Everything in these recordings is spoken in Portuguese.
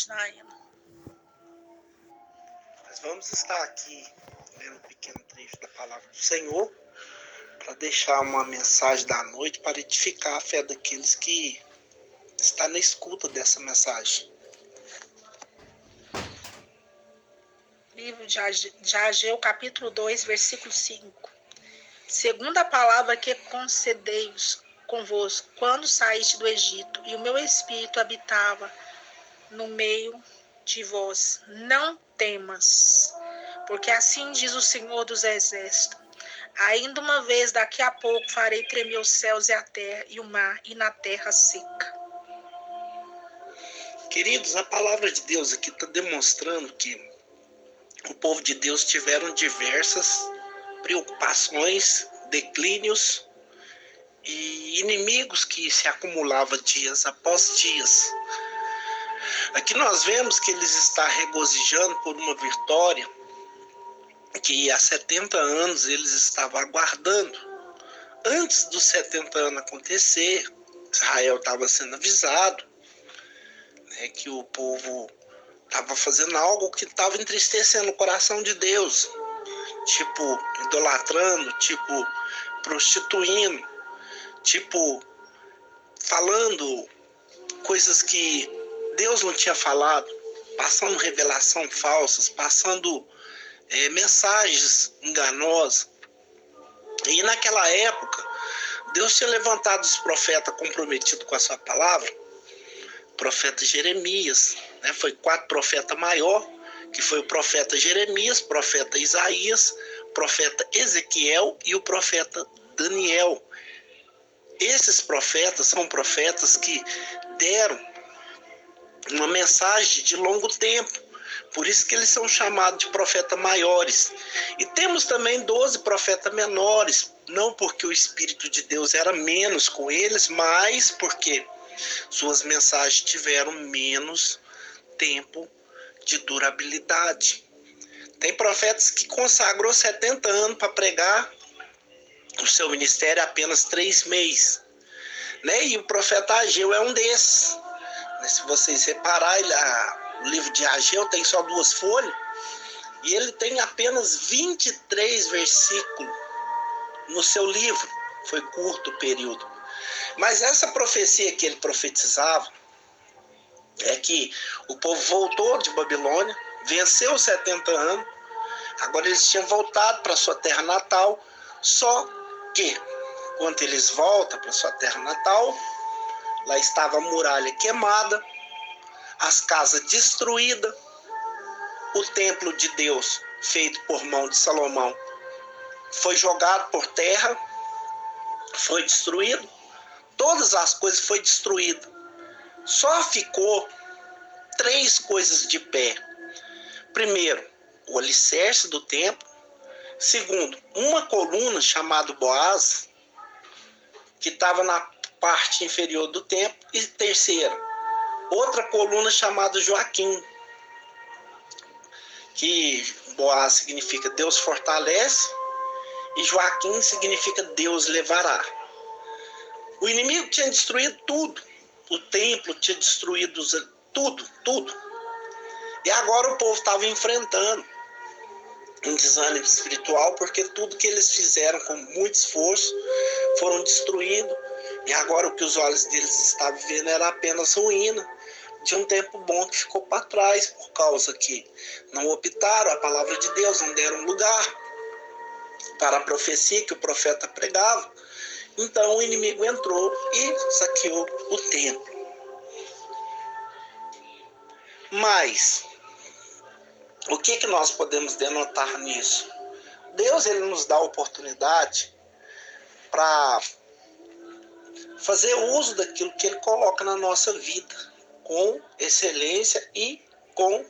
continuar indo. Nós vamos estar aqui lendo um pequeno trecho da palavra do Senhor para deixar uma mensagem da noite para edificar a fé daqueles que estão na escuta dessa mensagem. Livro de Ageu, capítulo 2, versículo 5. Segundo a palavra que concedei-vos convosco, quando saíste do Egito, e o meu espírito habitava no meio de vós, não temas, porque assim diz o Senhor dos Exércitos. Ainda uma vez, daqui a pouco, farei tremer os céus e a terra, e o mar, e na terra seca. Queridos, a palavra de Deus aqui está demonstrando que o povo de Deus tiveram diversas preocupações, declínios e inimigos que se acumulavam dias após dias. Aqui nós vemos que eles estão regozijando por uma vitória que há 70 anos eles estavam aguardando. Antes dos 70 anos acontecer, Israel estava sendo avisado, né, que o povo estava fazendo algo que estava entristecendo o coração de Deus, tipo idolatrando, tipo prostituindo, tipo falando coisas que Deus não tinha falado, passando revelação falsas, passando mensagens enganosas. E naquela época, Deus tinha levantado os profetas comprometidos com a sua palavra. O profeta Jeremias, né? Foi 4 profetas maior, que foi o profeta Jeremias, o profeta Isaías, o profeta Ezequiel e o profeta Daniel. Esses profetas são profetas que deram uma mensagem de longo tempo. Por isso que eles são chamados de profetas maiores. E temos também 12 profetas menores, não porque o Espírito de Deus era menos com eles, mas porque suas mensagens tiveram menos tempo de durabilidade. Tem profetas que consagrou 70 anos para pregar o seu ministério apenas 3 meses. Né? E o profeta Ageu é um desses. Se vocês repararem, o livro de Ageu tem só 2 folhas e ele tem apenas 23 versículos no seu livro. Foi curto o período. Mas essa profecia que ele profetizava é que o povo voltou de Babilônia, venceu os 70 anos, agora eles tinham voltado para sua terra natal, só que quando eles voltam para sua terra natal, lá estava a muralha queimada, as casas destruídas, o templo de Deus, feito por mão de Salomão, foi jogado por terra, foi destruído, todas as coisas foram destruídas. Só ficou 3 coisas de pé. Primeiro, o alicerce do templo. Segundo, uma coluna chamada Boaz, que estava na parte inferior do templo. E terceira, outra coluna chamada Joaquim, que Boaz significa Deus fortalece e Joaquim significa Deus levará. O inimigo tinha destruído tudo, o templo tinha destruído tudo. E agora o povo estava enfrentando um desânimo espiritual, porque tudo que eles fizeram com muito esforço foram destruídos. E agora o que os olhos deles estavam vendo era apenas ruína de um tempo bom que ficou para trás, por causa que não optaram a palavra de Deus, não deram lugar para a profecia que o profeta pregava. Então o inimigo entrou e saqueou o templo. Mas o que nós podemos denotar nisso? Deus, ele nos dá a oportunidade para fazer uso daquilo que ele coloca na nossa vida, com excelência e com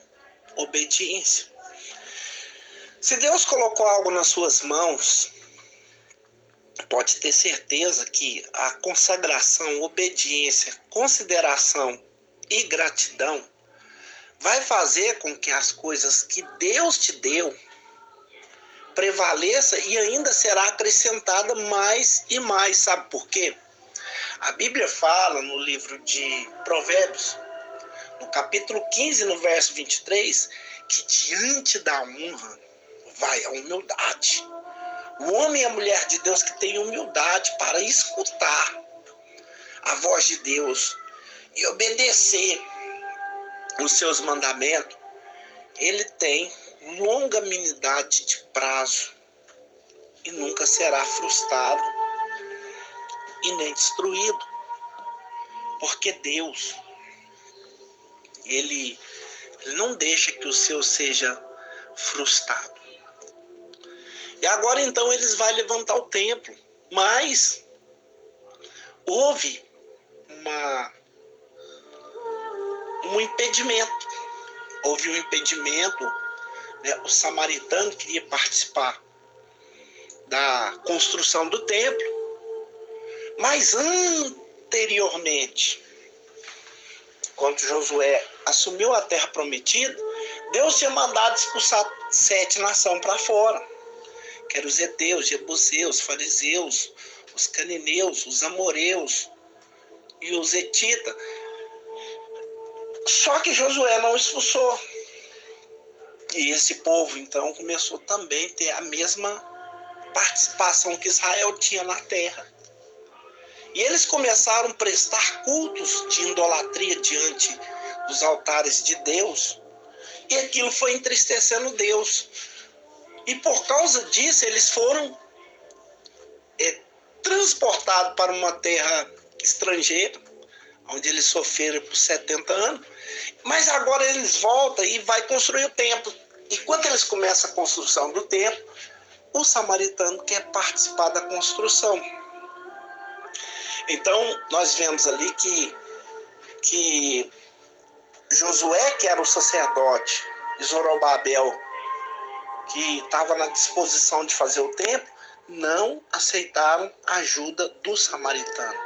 obediência. Se Deus colocou algo nas suas mãos, pode ter certeza que a consagração, obediência, consideração e gratidão vai fazer com que as coisas que Deus te deu prevaleça e ainda será acrescentada mais e mais. Sabe por quê? A Bíblia fala no livro de Provérbios, no capítulo 15, no verso 23, que diante da honra vai a humildade. O homem e a mulher de Deus que tem humildade para escutar a voz de Deus e obedecer os seus mandamentos, ele tem longanimidade de prazo e nunca será frustrado e nem destruído. Porque Deus, ele não deixa que o seu seja frustrado. E agora então eles vão levantar o templo, mas houve um impedimento. Houve um impedimento, né? O samaritano queria participar da construção do templo, mas anteriormente, quando Josué assumiu a terra prometida, Deus tinha mandado expulsar 7 nações para fora, que eram os heteus, jebuseus, fariseus, os cananeus, os amoreus e os hetitas. Só que Josué não expulsou. E esse povo, então, começou também a ter a mesma participação que Israel tinha na terra. E eles começaram a prestar cultos de idolatria diante dos altares de Deus. E aquilo foi entristecendo Deus. E por causa disso, eles foram transportados para uma terra estrangeira, onde eles sofreram por 70 anos. Mas agora eles voltam e vai construir o templo. E quando eles começam a construção do templo, o samaritano quer participar da construção. Então, nós vemos ali que Josué, que era o sacerdote, e Zorobabel, que estava na disposição de fazer o templo, não aceitaram a ajuda do samaritano.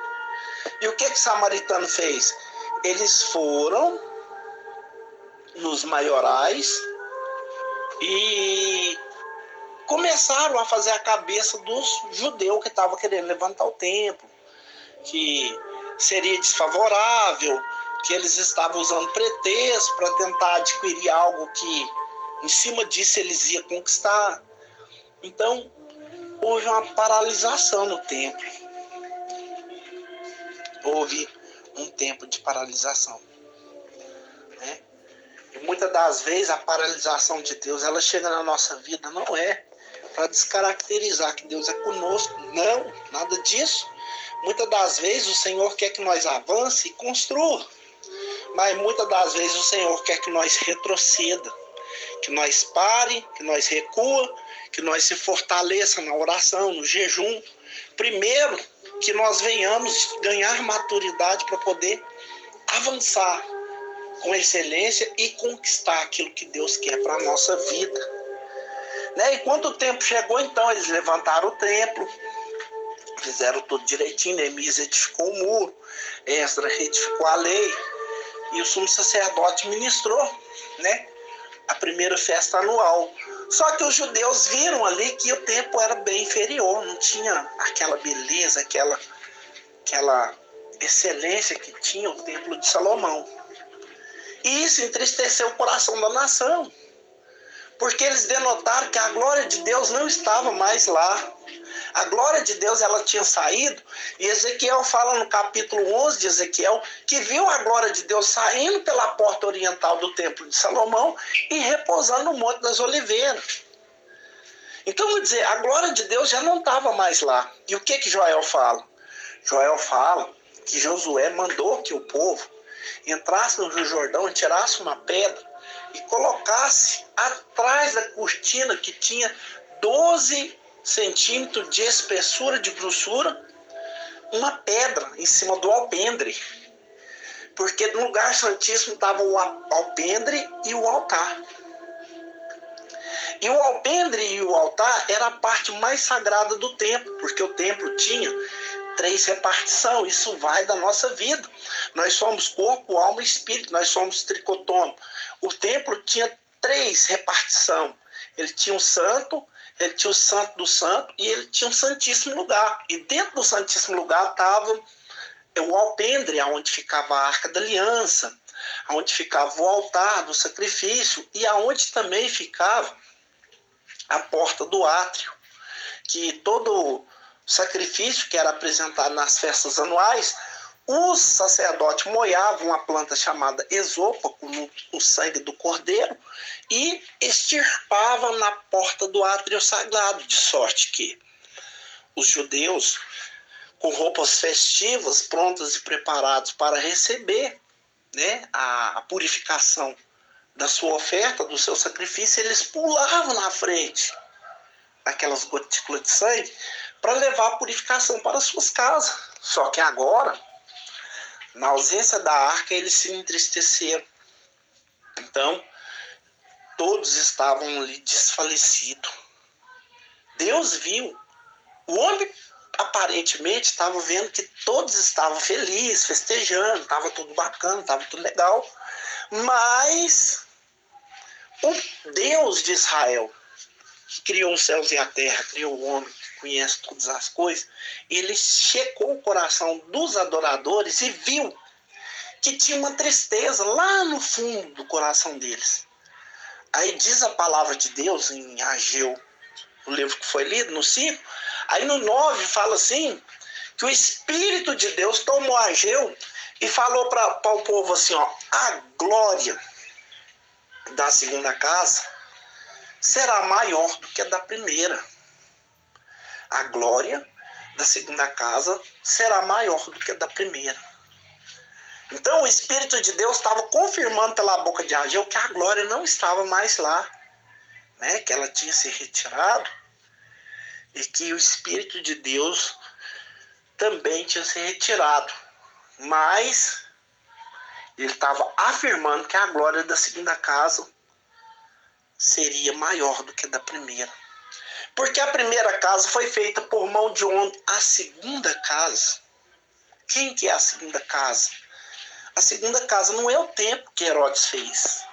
E o que o samaritano fez? Eles foram nos maiorais e começaram a fazer a cabeça dos judeus que estavam querendo levantar o templo, que seria desfavorável, que eles estavam usando pretexto para tentar adquirir algo que, em cima disso, eles iam conquistar. Então, houve uma paralisação no templo. Houve um tempo de paralisação, né? E muitas das vezes a paralisação de Deus, ela chega na nossa vida, não é para descaracterizar que Deus é conosco, não, nada disso. Muitas das vezes o Senhor quer que nós avance e construa, mas muitas das vezes o Senhor quer que nós retroceda, que nós pare, que nós recua, que nós se fortaleça na oração, no jejum. Primeiro, que nós venhamos ganhar maturidade para poder avançar com excelência e conquistar aquilo que Deus quer para a nossa vida. Né? E quando o tempo chegou, então, eles levantaram o templo, fizeram tudo direitinho, Neemias edificou o muro, Esdras retificou a lei, e o sumo sacerdote ministrou, né, a primeira festa anual. Só que os judeus viram ali que o templo era bem inferior, não tinha aquela beleza, aquela excelência que tinha o templo de Salomão. E isso entristeceu o coração da nação, porque eles denotaram que a glória de Deus não estava mais lá. A glória de Deus, ela tinha saído, e Ezequiel fala no capítulo 11 de Ezequiel, que viu a glória de Deus saindo pela porta oriental do templo de Salomão e repousando no Monte das Oliveiras. Então, vou dizer, a glória de Deus já não estava mais lá. E o que Joel fala? Joel fala que Josué mandou que o povo entrasse no Rio Jordão e tirasse uma pedra e colocasse atrás da cortina que tinha 12 centímetros de espessura, de grossura, uma pedra em cima do alpendre. Porque no lugar santíssimo estava o alpendre e o altar. E o alpendre e o altar era a parte mais sagrada do templo, porque o templo tinha 3 repartições. Isso vai da nossa vida. Nós somos corpo, alma e espírito, nós somos tricotômio. O templo tinha 3 repartições. Ele tinha um santo, ele tinha o santo do santo e ele tinha um santíssimo lugar. E dentro do santíssimo lugar estava o alpendre, onde ficava a arca da aliança, onde ficava o altar do sacrifício e aonde também ficava a porta do átrio, que todo sacrifício que era apresentado nas festas anuais, os sacerdotes molhavam uma planta chamada esôfago no sangue do cordeiro e extirpavam na porta do átrio sagrado, de sorte que os judeus, com roupas festivas, prontas e preparados para receber, né, a purificação da sua oferta, do seu sacrifício, eles pulavam na frente aquelas gotículas de sangue para levar a purificação para suas casas. Só que agora, na ausência da arca, eles se entristeceram. Então, todos estavam ali desfalecidos. Deus viu. O homem aparentemente estava vendo que todos estavam felizes, festejando, estava tudo bacana, estava tudo legal. Mas o Deus de Israel, que criou os céus e a terra, criou o homem, que conhece todas as coisas, ele checou o coração dos adoradores e viu que tinha uma tristeza lá no fundo do coração deles. Aí diz a palavra de Deus em Ageu, o livro que foi lido, no 5, aí no 9 fala assim, que o Espírito de Deus tomou Ageu e falou para o povo assim, ó, a glória da segunda casa será maior do que a da primeira. A glória da segunda casa será maior do que a da primeira. Então o Espírito de Deus estava confirmando pela boca de Ageu que a glória não estava mais lá, né? Que ela tinha se retirado e que o Espírito de Deus também tinha se retirado. Mas ele estava afirmando que a glória da segunda casa seria maior do que a da primeira. Porque a primeira casa foi feita por mão de homem. A segunda casa, quem que é a segunda casa? A segunda casa não é o templo que Herodes fez.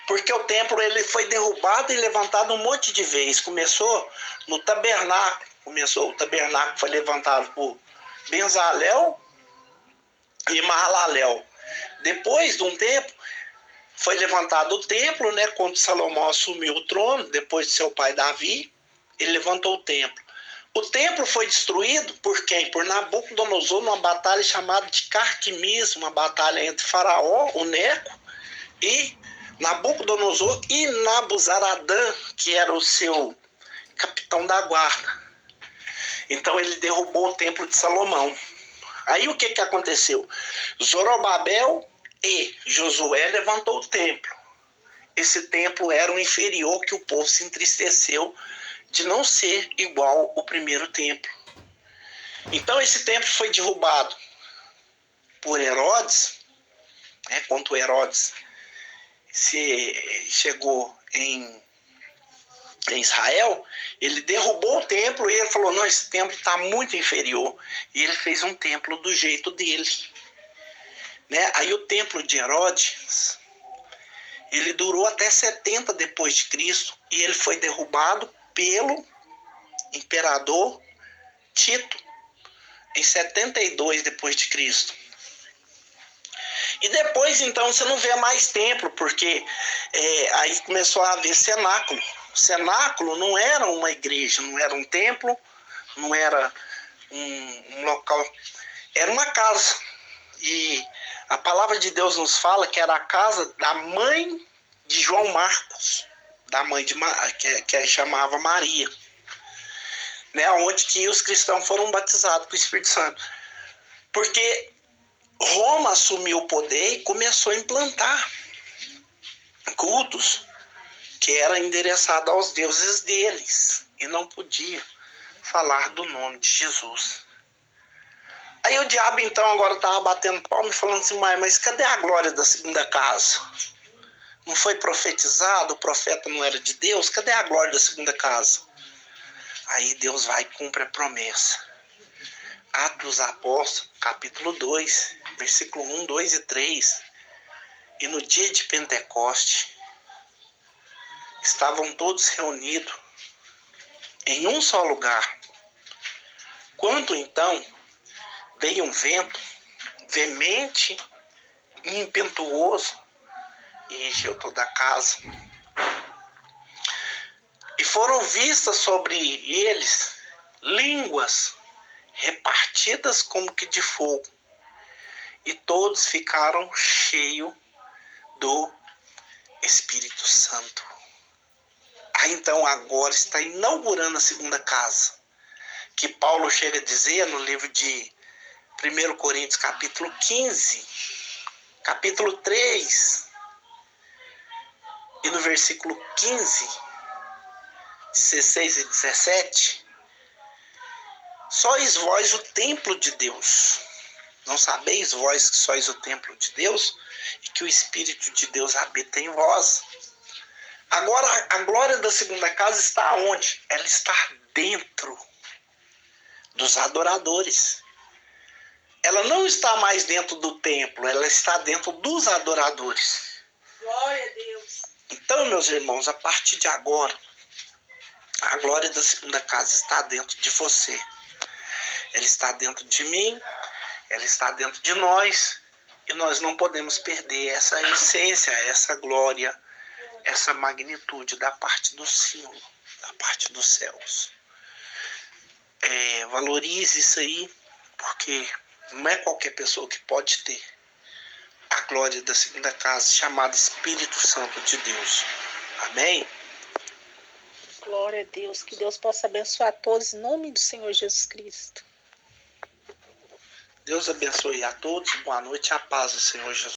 Porque o templo ele foi derrubado e levantado um monte de vezes. Começou no tabernáculo. O tabernáculo foi levantado por Bezalel e Mahalalel. Depois de um tempo, foi levantado o templo, né? Quando Salomão assumiu o trono, depois de seu pai Davi, ele levantou o templo. O templo foi destruído por quem? Por Nabucodonosor, numa batalha chamada de Carquemis, uma batalha entre Faraó, o Neco, e Nabucodonosor e Nabuzaradã, que era o seu capitão da guarda. Então ele derrubou o templo de Salomão. Aí o que aconteceu? Zorobabel e Josué levantou o templo. Esse templo era o inferior, que o povo se entristeceu de não ser igual ao primeiro templo. Então esse templo foi derrubado por Herodes, né, quando Herodes chegou em Israel, ele derrubou o templo e ele falou, não, esse templo está muito inferior. E ele fez um templo do jeito dele. Né? Aí o templo de Herodes, ele durou até 70 depois de Cristo e ele foi derrubado pelo imperador Tito em 72 depois de Cristo. E depois, então, você não vê mais templo, porque aí começou a haver cenáculo. Cenáculo não era uma igreja, não era um templo, não era um local, era uma casa. E a palavra de Deus nos fala que era a casa da mãe de João Marcos, da mãe de que chamava Maria, né, onde que os cristãos foram batizados com o Espírito Santo. Porque Roma assumiu o poder e começou a implantar cultos que era endereçado aos deuses deles e não podia falar do nome de Jesus. Aí o diabo então agora estava batendo palma e falando assim, mas cadê a glória da segunda casa? Não foi profetizado, o profeta não era de Deus, cadê a glória da segunda casa? Aí Deus vai e cumpre a promessa. Atos dos Apóstolos, capítulo 2, versículo 1, 2 e 3. E no dia de Pentecoste, estavam todos reunidos em um só lugar. Quando então veio um vento veemente impetuoso e encheu toda a casa. E foram vistas sobre eles línguas repartidas como que de fogo. E todos ficaram cheios do Espírito Santo. Aí então agora está inaugurando a segunda casa. Que Paulo chega a dizer no livro de 1 Coríntios capítulo 15, capítulo 3, e no versículo 15, 16 e 17, sois vós o templo de Deus. Não sabeis vós que sois o templo de Deus e que o Espírito de Deus habita em vós? Agora, a glória da segunda casa está onde? Ela está dentro dos adoradores. Ela não está mais dentro do templo, ela está dentro dos adoradores. Glória a Deus. Então, meus irmãos, a partir de agora, a glória da segunda casa está dentro de você. Ela está dentro de mim, ela está dentro de nós, e nós não podemos perder essa essência, essa glória, essa magnitude da parte do Senhor, da parte dos céus. Valorize isso aí, porque não é qualquer pessoa que pode ter a glória da segunda casa, chamada Espírito Santo de Deus. Amém? Glória a Deus. Que Deus possa abençoar todos em nome do Senhor Jesus Cristo. Deus abençoe a todos. Boa noite. A paz do Senhor Jesus.